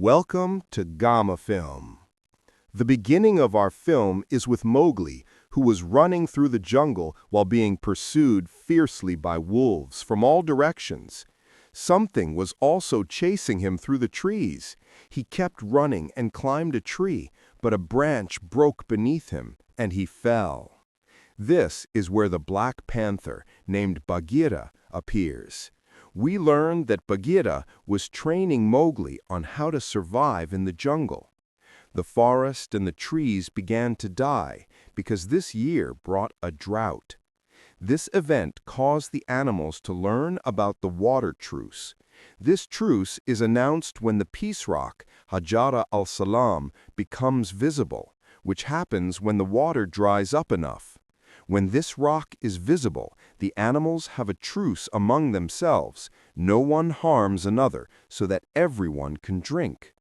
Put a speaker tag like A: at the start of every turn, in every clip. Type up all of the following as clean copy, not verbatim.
A: Welcome to Gamma Film. The beginning of our film is with Mowgli, who was running through the jungle while being pursued fiercely by wolves from all directions. Something was also chasing him through the trees. He kept running and climbed a tree, but a branch broke beneath him, and he fell. This is where the Black Panther, named Bagheera, appears. We learn that Bagheera was training Mowgli on how to survive in the jungle. The forest and the trees began to die because this year brought a drought. This event caused the animals to learn about the water truce. This truce is announced when the peace rock, Hajara al-Salam, becomes visible, which happens when the water dries up enough. When this rock is visible, the animals have a truce among themselves. No one harms another, so that everyone can drink.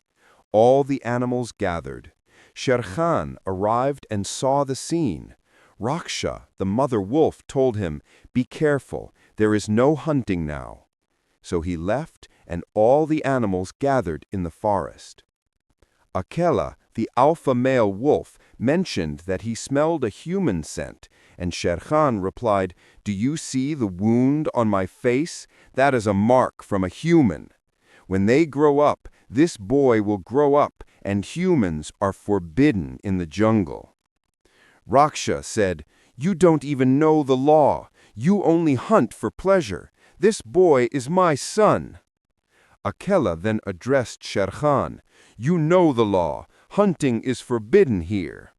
A: All the animals gathered. Shere Khan arrived and saw the scene. Raksha, the mother wolf, told him, "Be careful, there is no hunting now." So he left, and all the animals gathered in the forest. Akela, the alpha male wolf, mentioned that he smelled a human scent, and Shere Khan replied, "Do you see the wound on my face? That is a mark from a human. When they grow up, this boy will grow up, and humans are forbidden in the jungle." Raksha said, "You don't even know the law. You only hunt for pleasure. This boy is my son." Akela then addressed Shere Khan, "You know the law. Hunting is forbidden here."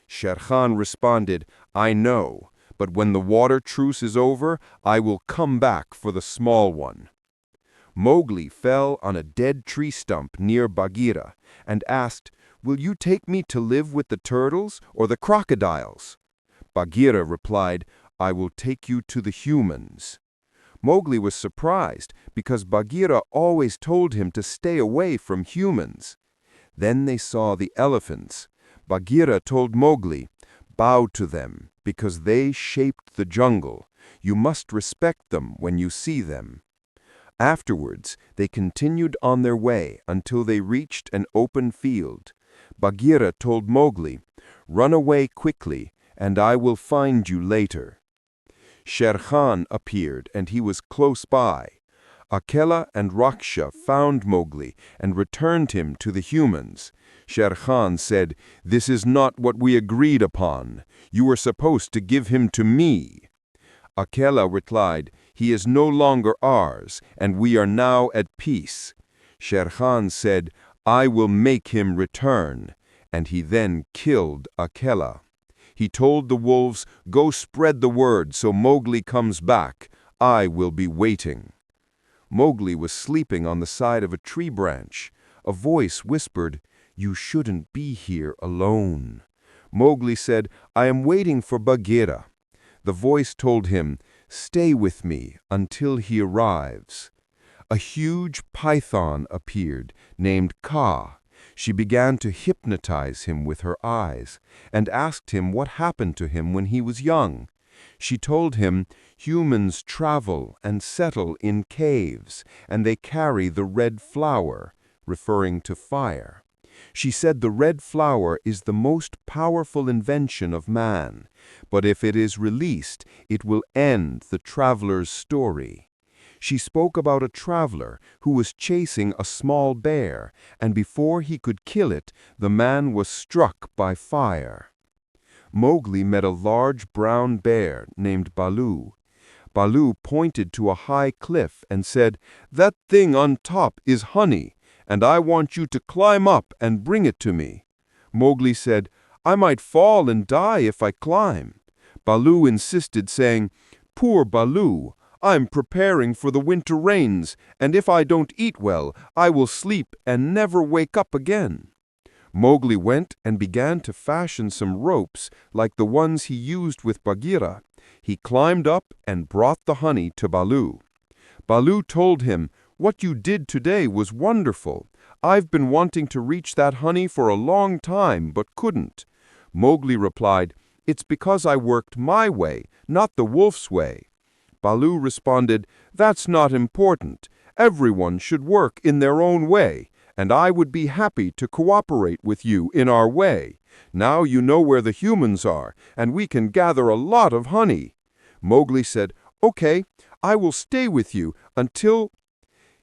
A: Shere Khan responded, "I know, but when the water truce is over, I will come back for the small one." Mowgli fell on a dead tree stump near Bagheera and asked, "Will you take me to live with the turtles or the crocodiles?" Bagheera replied, "I will take you to the humans." Mowgli was surprised because Bagheera always told him to stay away from humans. Then they saw the elephants. Bagheera told Mowgli, "Bow to them, because they shaped the jungle. You must respect them when you see them." Afterwards, they continued on their way until they reached an open field. Bagheera told Mowgli, "Run away quickly, and I will find you later." Shere Khan appeared, and he was close by. Akela and Raksha found Mowgli and returned him to the humans. Shere Khan said, "This is not what we agreed upon. You were supposed to give him to me." Akela replied, "He is no longer ours, and we are now at peace." Shere Khan said, "I will make him return," and he then killed Akela. He told the wolves, "Go spread the word so Mowgli comes back. I will be waiting." Mowgli was sleeping on the side of a tree branch. A voice whispered, "You shouldn't be here alone." Mowgli said, "I am waiting for Bagheera." The voice told him, "Stay with me until he arrives." A huge python appeared, named Kaa. She began to hypnotize him with her eyes, and asked him what happened to him when he was young. She told him, "Humans travel and settle in caves, and they carry the red flower," referring to fire. She said the red flower is the most powerful invention of man, but if it is released, it will end the traveler's story. She spoke about a traveler who was chasing a small bear, and before he could kill it, the man was struck by fire. Mowgli met a large brown bear named Baloo. Baloo pointed to a high cliff and said, "That thing on top is honey, and I want you to climb up and bring it to me." Mowgli said, "I might fall and die if I climb." Baloo insisted, saying, "Poor Baloo, I'm preparing for the winter rains, and if I don't eat well, I will sleep and never wake up again." Mowgli went and began to fashion some ropes like the ones he used with Bagheera. He climbed up and brought the honey to Baloo. Baloo told him, "What you did today was wonderful. I've been wanting to reach that honey for a long time, but couldn't." Mowgli replied, "It's because I worked my way, not the wolf's way." Baloo responded, "That's not important. Everyone should work in their own way, and I would be happy to cooperate with you in our way. Now you know where the humans are, and we can gather a lot of honey." Mowgli said, "Okay, I will stay with you until—"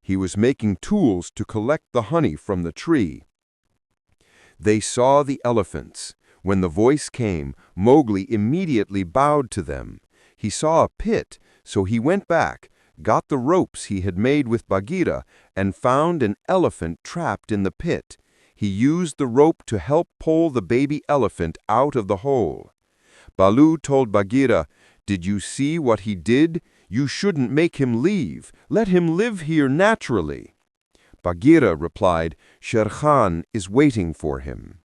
A: He was making tools to collect the honey from the tree. They saw the elephants. When the voice came, Mowgli immediately bowed to them. He saw a pit, so he went back, got the ropes he had made with Bagheera, and found an elephant trapped in the pit. He used the rope to help pull the baby elephant out of the hole. Baloo told Bagheera, "Did you see what he did? You shouldn't make him leave. Let him live here naturally." Bagheera replied, "Shere Khan is waiting for him."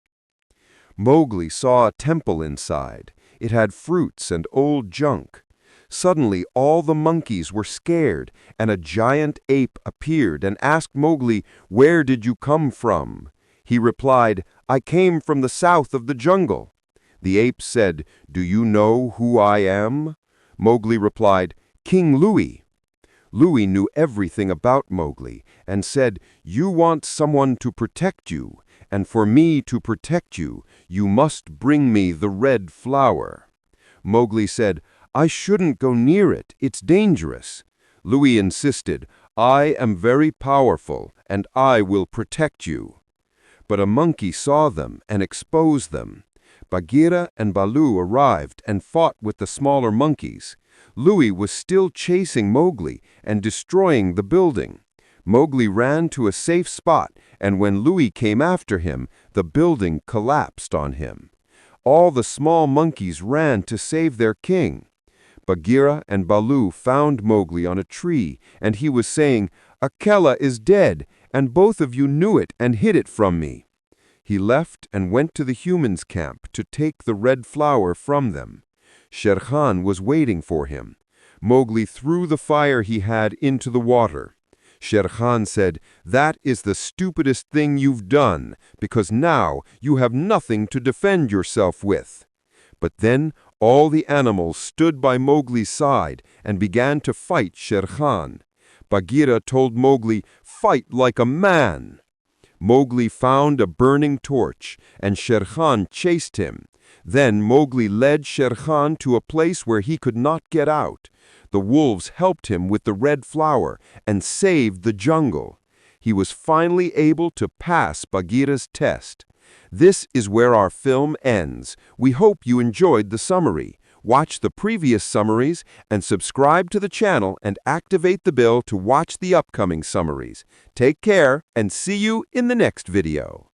A: Mowgli saw a temple inside. It had fruits and old junk. Suddenly all the monkeys were scared, and a giant ape appeared and asked Mowgli, "Where did you come from?" He replied, "I came from the south of the jungle." The ape said, "Do you know who I am?" Mowgli replied, "King Louie." Louie knew everything about Mowgli and said, "You want someone to protect you, and for me to protect you, you must bring me the red flower." Mowgli said, "I shouldn't go near it. It's dangerous." Louie insisted, "I am very powerful, and I will protect you." But a monkey saw them and exposed them. Bagheera and Baloo arrived and fought with the smaller monkeys. Louie was still chasing Mowgli and destroying the building. Mowgli ran to a safe spot, and when Louie came after him, the building collapsed on him. All the small monkeys ran to save their king. Bagheera and Baloo found Mowgli on a tree, and he was saying, "Akela is dead, and both of you knew it and hid it from me." He left and went to the humans' camp to take the red flower from them. Shere Khan was waiting for him. Mowgli threw the fire he had into the water. Shere Khan said, "That is the stupidest thing you've done, because now you have nothing to defend yourself with." But then all the animals stood by Mowgli's side and began to fight Shere Khan. Bagheera told Mowgli, "Fight like a man." Mowgli found a burning torch, and Shere Khan chased him. Then Mowgli led Shere Khan to a place where he could not get out. The wolves helped him with the red flower and saved the jungle. He was finally able to pass Bagheera's test. This is where our film ends. We hope you enjoyed the summary. Watch the previous summaries and subscribe to the channel and activate the bell to watch the upcoming summaries. Take care and see you in the next video.